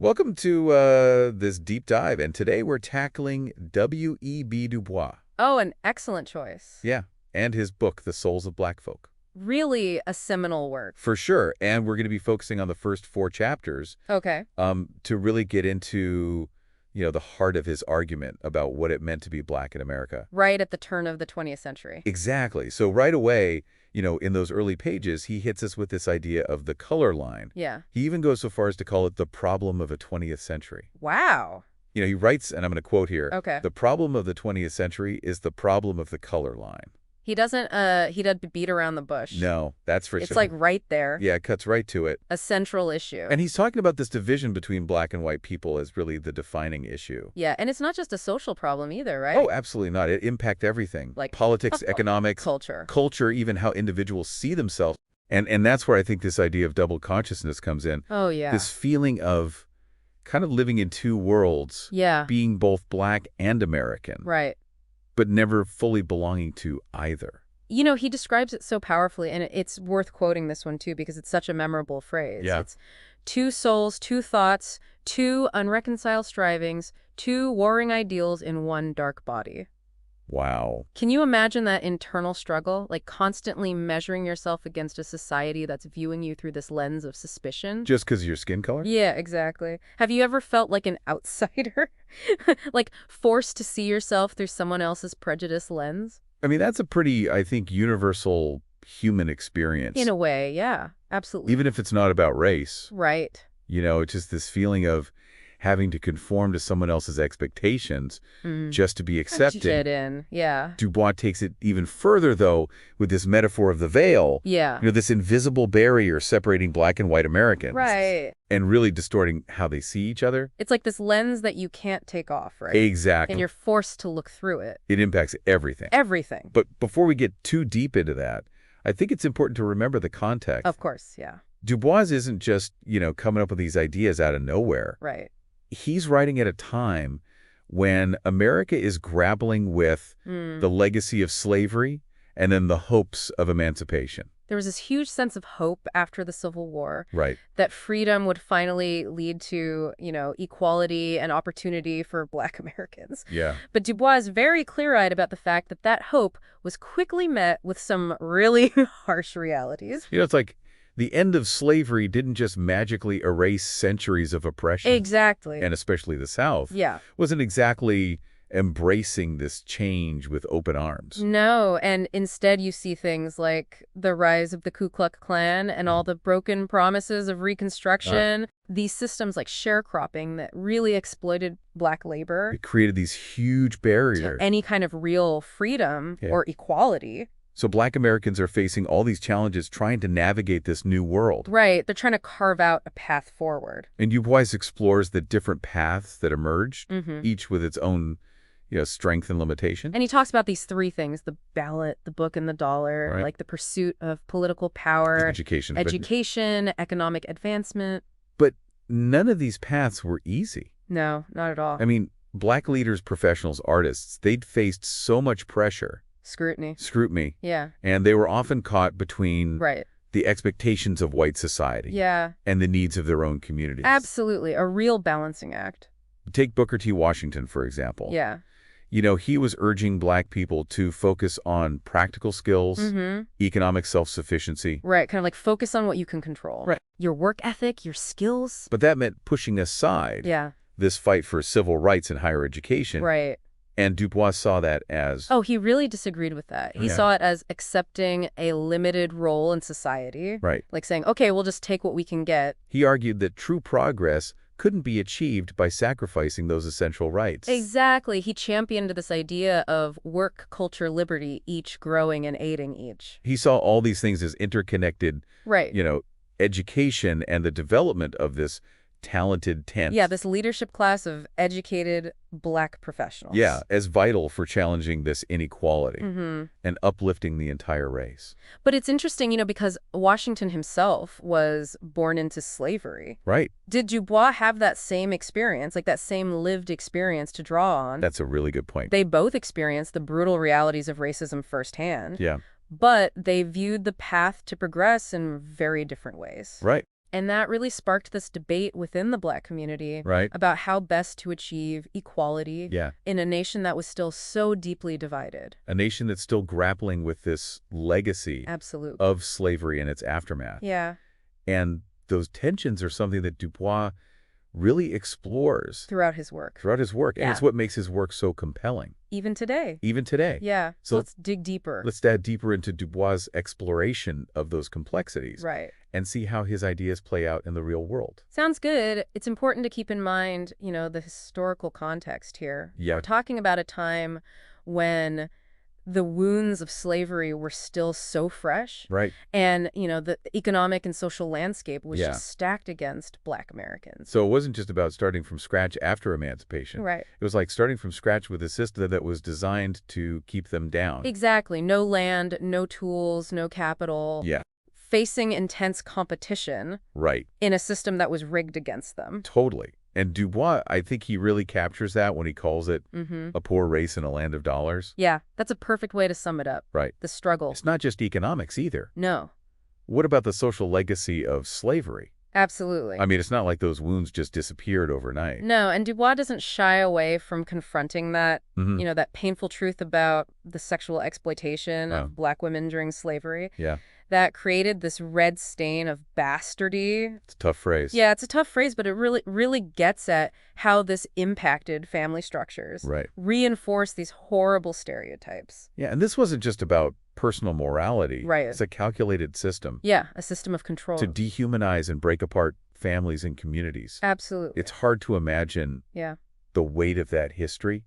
Welcome to this deep dive, and today we're tackling W.E.B. Du Bois. Oh, an excellent choice. Yeah, and his book, The Souls of Black Folk. Really a seminal work. For sure, and we're going to be focusing on the first 4 chapters Okay. to really get into, the heart of his argument about what it meant to be black in America. Right at the turn of the 20th century. Exactly. So right away, in those early pages, he hits us with this idea of the color line. Yeah. He even goes so far as to call it the problem of a 20th century. Wow. He writes, and I'm going to quote here, Okay. the problem of the 20th century is the problem of the color line. He doesn't beat around the bush. No, that's for sure. It's like right there. Yeah, it cuts right to it. A central issue. And he's talking about this division between black and white people as really the defining issue. Yeah, and it's not just a social problem either, right? Oh, absolutely not. It impacts everything. Like politics, economics, culture, even how individuals see themselves. And that's where I think this idea of double consciousness comes in. Oh, yeah. This feeling of kind of living in 2 worlds. Yeah. Being both black and American. Right. But never fully belonging to either. He describes it so powerfully, and it's worth quoting this one, too, because it's such a memorable phrase. Yeah. It's 2 souls, 2 thoughts, 2 unreconciled strivings, 2 warring ideals in 1 dark body. Wow. Can you imagine that internal struggle, like constantly measuring yourself against a society that's viewing you through this lens of suspicion? Just because of your skin color? Yeah, exactly. Have you ever felt like an outsider? Like forced to see yourself through someone else's prejudice lens? I mean, that's a pretty, I think, universal human experience. In a way, yeah, absolutely. Even if it's not about race. Right. It's just this feeling of having to conform to someone else's expectations just to be accepted. Fit in, yeah. Du Bois takes it even further, though, with this metaphor of the veil. Yeah. This invisible barrier separating black and white Americans. Right. And really distorting how they see each other. It's like this lens that you can't take off, right? Exactly. And you're forced to look through it. It impacts everything. Everything. But before we get too deep into that, I think it's important to remember the context. Of course, yeah. Du Bois isn't just, coming up with these ideas out of nowhere. Right. He's writing at a time when America is grappling with the legacy of slavery and then the hopes of emancipation. There was this huge sense of hope after the Civil War. Right. That freedom would finally lead to, equality and opportunity for Black Americans. Yeah. But Du Bois is very clear-eyed about the fact that that hope was quickly met with some really harsh realities. It's like the end of slavery didn't just magically erase centuries of oppression. Exactly. And especially the South. Yeah. Wasn't exactly embracing this change with open arms. No, and instead you see things like the rise of the Ku Klux Klan and all the broken promises of Reconstruction. These systems like sharecropping that really exploited Black labor. It created these huge barriers. To any kind of real freedom or equality. So Black Americans are facing all these challenges trying to navigate this new world. Right. They're trying to carve out a path forward. And Du Bois explores the different paths that emerged, each with its own strength and limitation. And he talks about these 3 things: the ballot, the book, and the dollar, like the pursuit of political power, education, economic advancement. But none of these paths were easy. No, not at all. I mean, Black leaders, professionals, artists, they'd faced so much pressure. Scrutiny. Yeah. And they were often caught between the expectations of white society. Yeah. And the needs of their own communities. Absolutely. A real balancing act. Take Booker T. Washington, for example. Yeah. He was urging Black people to focus on practical skills, economic self-sufficiency. Right. Kind of like focus on what you can control. Right. Your work ethic, your skills. But that meant pushing aside this fight for civil rights and higher education. Right. And Du Bois saw that as... Oh, he really disagreed with that. He saw it as accepting a limited role in society. Right. Like saying, okay, we'll just take what we can get. He argued that true progress couldn't be achieved by sacrificing those essential rights. Exactly. He championed this idea of work, culture, liberty, each growing and aiding each. He saw all these things as interconnected. Right. Education and the development of this talented tenth. Yeah, this leadership class of educated Black professionals. Yeah, as vital for challenging this inequality and uplifting the entire race. But it's interesting, because Washington himself was born into slavery. Right. Did Du Bois have that same experience, like that same lived experience to draw on? That's a really good point. They both experienced the brutal realities of racism firsthand. Yeah. But they viewed the path to progress in very different ways. Right. And that really sparked this debate within the Black community Right. about how best to achieve equality Yeah. in a nation that was still so deeply divided. A nation that's still grappling with this legacy Absolutely. of slavery and its aftermath. Yeah. And those tensions are something that Du Bois really explores Throughout his work. throughout his work. And Yeah. it's what makes his work so compelling, Even today. even today. Yeah. So So let's dig deeper. Let's dive deeper into Du Bois' exploration of those complexities Right. and see how his ideas play out in the real world. Sounds good. It's important to keep in mind, the historical context here. Yeah. We're talking about a time when the wounds of slavery were still so fresh. Right. And, the economic and social landscape was Yeah. just stacked against Black Americans. So it wasn't just about starting from scratch after emancipation. Right. It was like starting from scratch with a system that was designed to keep them down. Exactly. No land, no tools, no capital. Yeah. Facing intense competition Right. in a system that was rigged against them. Totally. And Du Bois, I think he really captures that when he calls it a poor race in a land of dollars. Yeah, that's a perfect way to sum it up. Right. The struggle. It's not just economics either. No. What about the social legacy of slavery? Absolutely. I mean, it's not like those wounds just disappeared overnight. No, and Du Bois doesn't shy away from confronting that, that painful truth about the sexual exploitation of Black women during slavery. Yeah. That created this red stain of bastardy. It's a tough phrase. Yeah, it's a tough phrase, but it really gets at how this impacted family structures. Right. Reinforced these horrible stereotypes. Yeah, and this wasn't just about personal morality. Right. It's a calculated system Yeah, a system of control. to dehumanize and break apart families and communities. Absolutely. It's hard to imagine the weight of that history,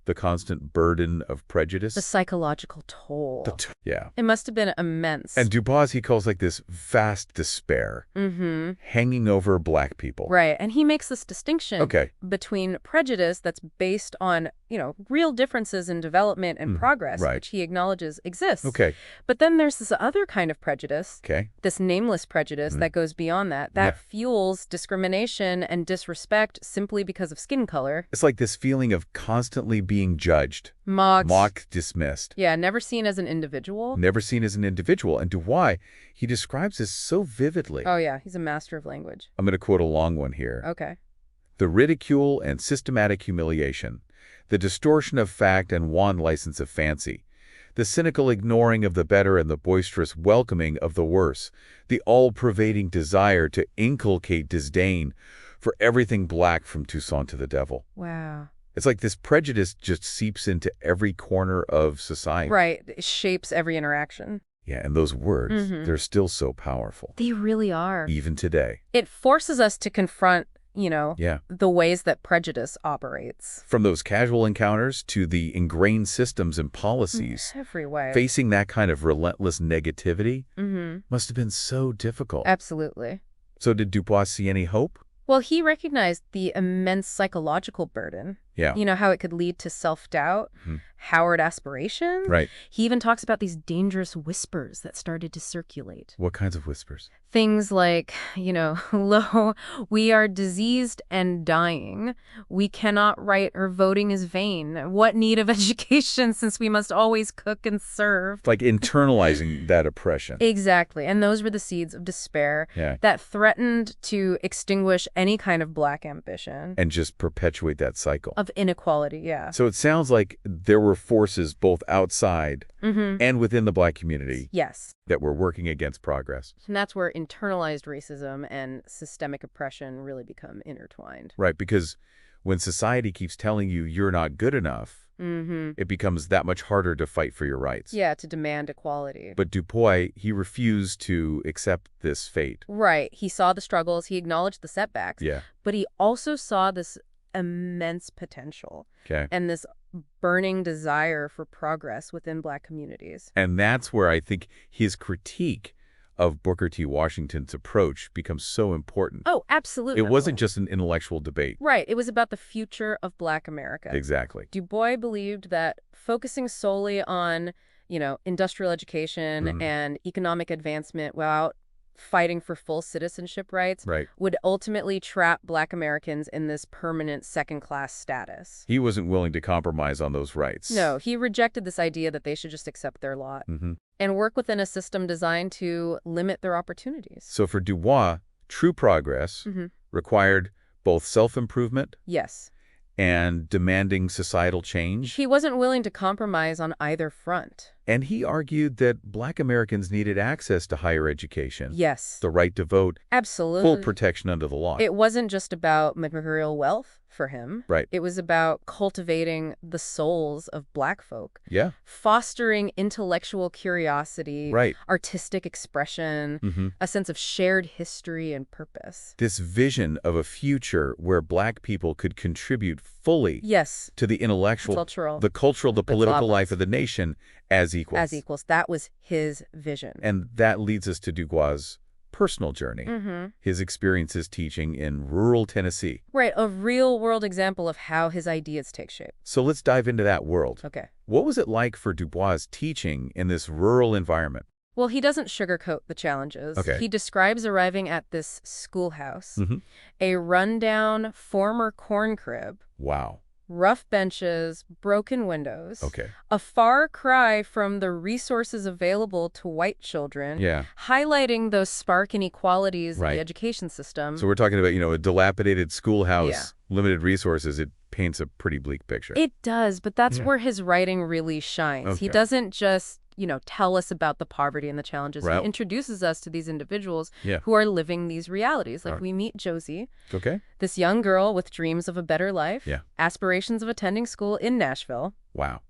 the constant burden of prejudice. The psychological toll. Yeah. It must have been immense. And Du Bois, he calls like this vast despair hanging over Black people. Right, and he makes this distinction Okay. between prejudice that's based on, real differences in development and progress, right. which he acknowledges exists. Okay. But then there's this other kind of prejudice, Okay. this nameless prejudice that goes beyond that, fuels discrimination and disrespect simply because of skin color. It's like this feeling of constantly being judged, Mocked, dismissed, yeah, never seen as an individual. never seen as an individual. And Du Bois, he describes this so vividly. Oh, yeah, he's a master of language. I'm going to quote a long one here. Okay. The ridicule and systematic humiliation, the distortion of fact and wan license of fancy, the cynical ignoring of the better and the boisterous welcoming of the worse, the all-pervading desire to inculcate disdain for everything Black from Toussaint to the devil. Wow. It's like this prejudice just seeps into every corner of society. Right. It shapes every interaction. Yeah, and those words, they're still so powerful. They really are. Even today. It forces us to confront, the ways that prejudice operates. From those casual encounters to the ingrained systems and policies, Every way. facing that kind of relentless negativity must have been so difficult. Absolutely. So did Du Bois see any hope? Well, he recognized the immense psychological burden. Yeah. How it could lead to self-doubt, Howard aspirations. Right. He even talks about these dangerous whispers that started to circulate. What kinds of whispers? Things like, lo, we are diseased and dying. We cannot write or voting is vain. What need of education since we must always cook and serve? Like internalizing that oppression. Exactly. And those were the seeds of despair that threatened to extinguish any kind of Black ambition. And just perpetuate that cycle. Of inequality, yeah. So it sounds like there were forces both outside and within the Black community that were working against progress. And that's where internalized racism and systemic oppression really become intertwined. Right, because when society keeps telling you you're not good enough, it becomes that much harder to fight for your rights. Yeah, to demand equality. But Du Bois, he refused to accept this fate. Right. He saw the struggles. He acknowledged the setbacks. Yeah. But he also saw this immense potential and this burning desire for progress within Black communities. And that's where I think his critique of Booker T. Washington's approach becomes so important. Oh, absolutely. It wasn't just an intellectual debate. Right. It was about the future of Black America. Exactly. Du Bois believed that focusing solely on, industrial education and economic advancement without fighting for full citizenship rights would ultimately trap Black Americans in this permanent second-class status. He wasn't willing to compromise on those rights. No, he rejected this idea that they should just accept their lot and work within a system designed to limit their opportunities. So for Du Bois, True progress required both self-improvement Yes. and demanding societal change. He wasn't willing to compromise on either front. And he argued that Black Americans needed access to higher education, Yes. the right to vote, Absolutely. full protection under the law. It wasn't just about material wealth for him. Right. It was about cultivating the souls of Black folk. Yeah. Fostering intellectual curiosity, Right. artistic expression, a sense of shared history and purpose. This vision of a future where Black people could contribute fully Yes. to the intellectual, Cultural. the cultural, the political global. life of the nation as equals. As equals. That was his vision. And that leads us to Dubois' personal journey, his experiences teaching in rural Tennessee. Right, a real-world example of how his ideas take shape. So let's dive into that world. Okay. What was it like for Dubois teaching in this rural environment? Well, he doesn't sugarcoat the challenges. Okay. He describes arriving at this schoolhouse, a rundown former corn crib, Wow. rough benches, broken windows, Okay. a far cry from the resources available to white children, Yeah. highlighting those stark inequalities in Right. the education system. So we're talking about, a dilapidated schoolhouse, limited resources. It paints a pretty bleak picture. It does, but that's where his writing really shines. He Okay. doesn't just, tell us about the poverty and the challenges. Right. He introduces us to these individuals Yeah. who are living these realities. Like we meet Josie, Okay. this young girl with dreams of a better life, Yeah. aspirations of attending school in Nashville. Wow.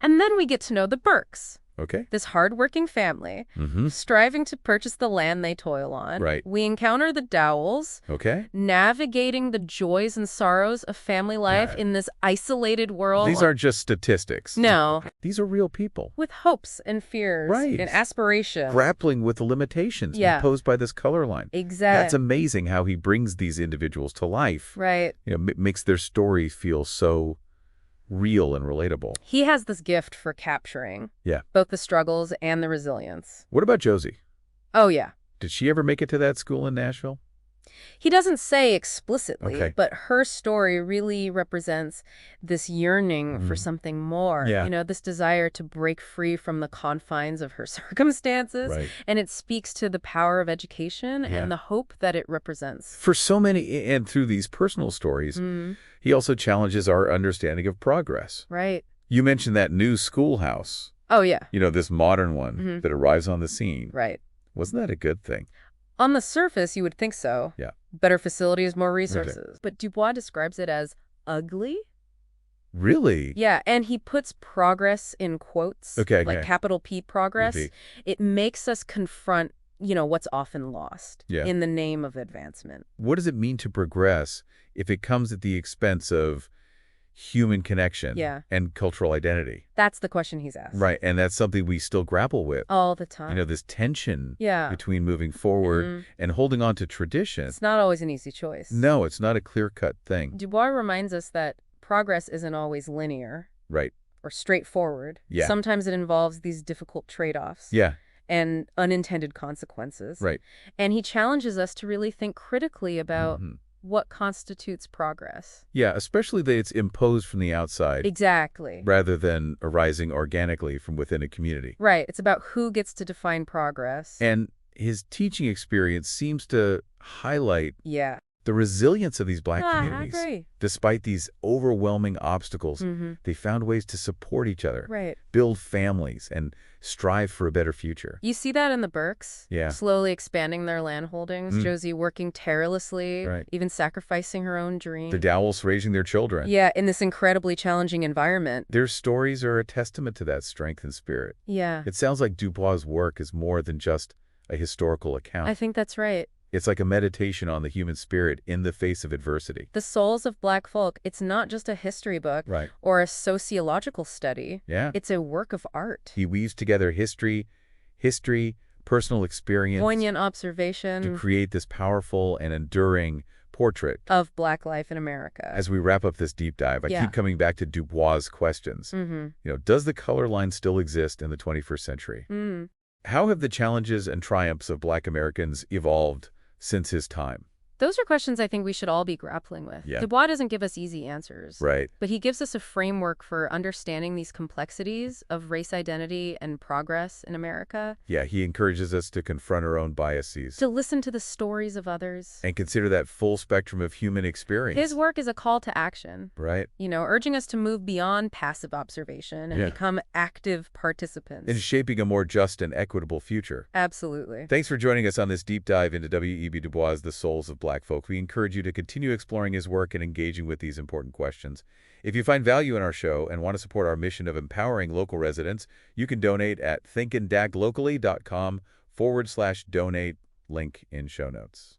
And then we get to know the Burks, Okay. this hardworking family, striving to purchase the land they toil on. Right. We encounter the Dowells, Okay. navigating the joys and sorrows of family life in this isolated world. These aren't just statistics. No. These are real people. With hopes and fears Right. and aspirations. Grappling with the limitations Yeah. imposed by this color line. Exactly. That's amazing how he brings these individuals to life. Right. Makes their story feel so real and relatable. He has this gift for capturing Yeah. both the struggles and the resilience. What about Josie? Oh, yeah. Did she ever make it to that school in Nashville? He doesn't say explicitly, Okay. but her story really represents this yearning for something more. Yeah. This desire to break free from the confines of her circumstances. Right. And it speaks to the power of education Yeah. and the hope that it represents. For so many, and through these personal stories, he also challenges our understanding of progress. Right. You mentioned that new schoolhouse, Oh, yeah. this modern one that arrives on the scene. Right. Wasn't that a good thing? On the surface, you would think so. Yeah. Better facilities, more resources. But Dubois describes it as ugly. Really? Yeah, and he puts progress in quotes. Okay, Like okay. capital P progress. P. It makes us confront, what's often lost Yeah. in the name of advancement. What does it mean to progress if it comes at the expense of human connection and cultural identity? That's the question he's asked. Right, and that's something we still grapple with. All the time. This tension Yeah. between moving forward and holding on to tradition. It's not always an easy choice. No, it's not a clear-cut thing. Dubois reminds us that progress isn't always linear Right. or straightforward. Yeah. Sometimes it involves these difficult trade-offs. Yeah, And unintended consequences. right. And he challenges us to really think critically about what constitutes progress. Yeah, especially that it's imposed from the outside Exactly. rather than arising organically from within a community. Right. It's about who gets to define progress. And his teaching experience seems to highlight Yeah. the resilience of these Black I communities. agree. Despite these overwhelming obstacles, they found ways to support each other, Right. build families, and strive for a better future. You see that in the Burks. Yeah. Slowly expanding their land holdings. Josie working tirelessly. Right. Even sacrificing her own dream. The Dowells raising their children. Yeah, in this incredibly challenging environment. Their stories are a testament to that strength and spirit. Yeah. It sounds like Dubois' work is more than just a historical account. I think that's right. It's like a meditation on the human spirit in the face of adversity. The Souls of Black Folk, it's not just a history book Right. or a sociological study. Yeah. It's a work of art. He weaves together history, personal experience Poignant to observation create this powerful and enduring portrait. of Black life in America. As we wrap up this deep dive, I Yeah. keep coming back to Dubois' questions. Does the color line still exist in the 21st century? How have the challenges and triumphs of Black Americans evolved since his time? Those are questions I think we should all be grappling with. Yeah. Du Bois doesn't give us easy answers. Right. But he gives us a framework for understanding these complexities of race identity and progress in America. Yeah, he encourages us to confront our own biases. To listen to the stories of others. And consider that full spectrum of human experience. His work is a call to action. Right. Urging us to move beyond passive observation and become active participants. In shaping a more just and equitable future. Absolutely. Thanks for joining us on this deep dive into W.E.B. Du Bois' The Souls of Black Folk. We encourage you to continue exploring his work and engaging with these important questions. If you find value in our show and want to support our mission of empowering local residents, you can donate at thinkindaglocally.com/donate, link in show notes.